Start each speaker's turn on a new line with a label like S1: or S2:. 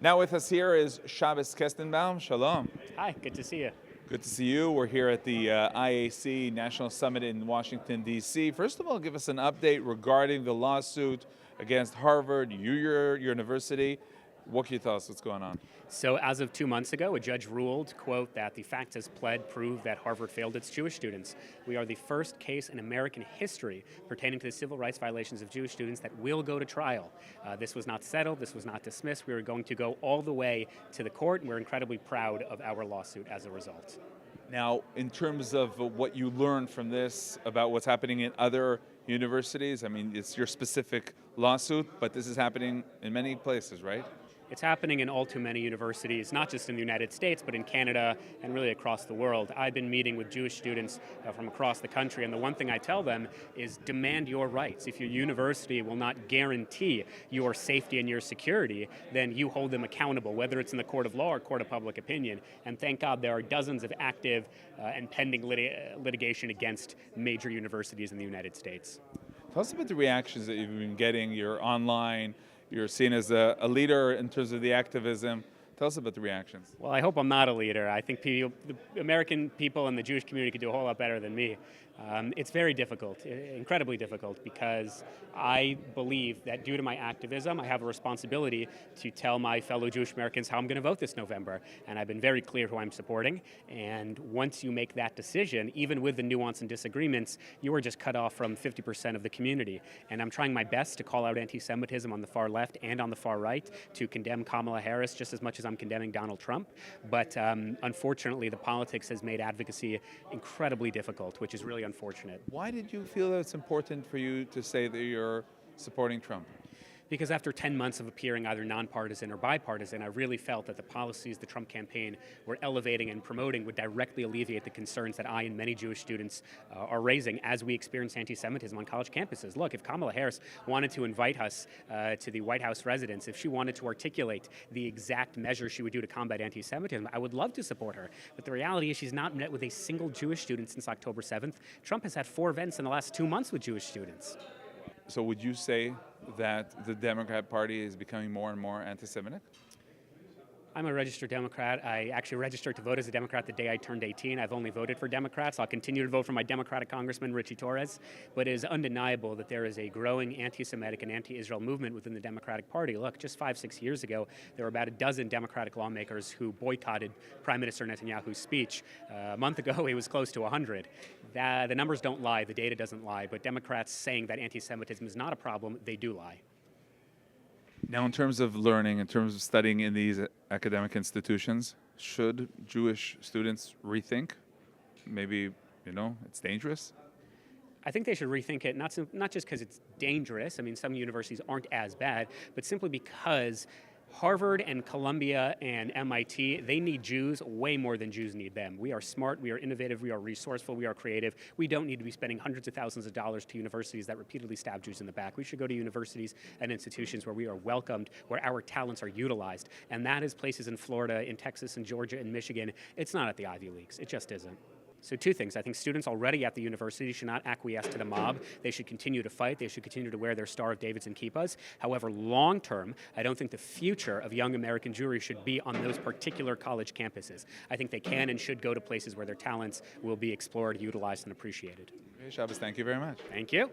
S1: Now with us here is Shabbos Kestenbaum. Shalom.
S2: Hi, good to see you.
S1: Good to see you. We're here at the IAC National Summit in Washington, D.C. First of all, give us an update regarding the lawsuit against Harvard, your university. What can you tell us what's going on?
S2: So as of 2 months ago, a judge ruled, quote, that the facts as pled prove that Harvard failed its Jewish students. We are the first case in American history pertaining to the civil rights violations of Jewish students that will go to trial. This was not settled, this was not dismissed. We are going to go all the way to the court, and we're incredibly proud of our lawsuit as a result.
S1: Now, in terms of what you learned from this about what's happening in other universities, I mean, it's your specific lawsuit, but this is happening in many places, right?
S2: It's happening in all too many universities, not just in the United States, but in Canada and really across the world. I've been meeting with Jewish students from across the country, and the one thing I tell them is demand your rights. If your university will not guarantee your safety and your security, then you hold them accountable, whether it's in the court of law or court of public opinion. And thank God there are dozens of active and pending litigation against major universities in the United States.
S1: Tell us about the reactions that you've been getting. You're online. You're seen as a leader in terms of the activism. Tell us about the reactions.
S2: Well, I hope I'm not a leader. I think the American people and the Jewish community could do a whole lot better than me. It's very difficult, incredibly difficult, because I believe that due to my activism, I have a responsibility to tell my fellow Jewish Americans how I'm going to vote this November. And I've been very clear who I'm supporting. And once you make that decision, even with the nuance and disagreements, you are just cut off from 50% of the community. And I'm trying my best to call out anti-Semitism on the far left and on the far right, to condemn Kamala Harris just as much as I'm condemning Donald Trump. But unfortunately, the politics has made advocacy incredibly difficult, which is really unfortunate.
S1: Why did you feel that it's important for you to say that you're supporting Trump?
S2: Because after 10 months of appearing either nonpartisan or bipartisan, I really felt that the policies the Trump campaign were elevating and promoting would directly alleviate the concerns that I and many Jewish students are raising as we experience anti-Semitism on college campuses. Look, if Kamala Harris wanted to invite us to the White House residence, if she wanted to articulate the exact measures she would do to combat anti-Semitism, I would love to support her. But the reality is she's not met with a single Jewish student since October 7th. Trump has had 4 events in the last 2 months with Jewish students.
S1: So would you say that the Democrat Party is becoming more and more anti-Semitic?
S2: I'm a registered Democrat. I actually registered to vote as a Democrat the day I turned 18. I've only voted for Democrats. I'll continue to vote for my Democratic Congressman, Richie Torres. But it is undeniable that there is a growing anti-Semitic and anti-Israel movement within the Democratic Party. Look, just 5-6 years ago, there were about a dozen Democratic lawmakers who boycotted Prime Minister Netanyahu's speech. A month ago, it was close to 100. The numbers don't lie, the data doesn't lie, but Democrats saying that anti-Semitism is not a problem, they do lie.
S1: Now, in terms of learning, in terms of studying in these academic institutions, should Jewish students rethink? Maybe, it's dangerous?
S2: I think they should rethink it, not just because it's dangerous. I mean, some universities aren't as bad, but simply because Harvard and Columbia and MIT, they need Jews way more than Jews need them. We are smart, we are innovative, we are resourceful, we are creative. We don't need to be spending hundreds of thousands of dollars to universities that repeatedly stab Jews in the back. We should go to universities and institutions where we are welcomed, where our talents are utilized. And that is places in Florida, in Texas, in Georgia, in Michigan. It's not at the Ivy Leagues. It just isn't. So 2 things. I think students already at the university should not acquiesce to the mob. They should continue to fight. They should continue to wear their Star of Davids and kippas. However, long term, I don't think the future of young American Jewry should be on those particular college campuses. I think they can and should go to places where their talents will be explored, utilized, and appreciated.
S1: Shabbos, thank you very much.
S2: Thank you.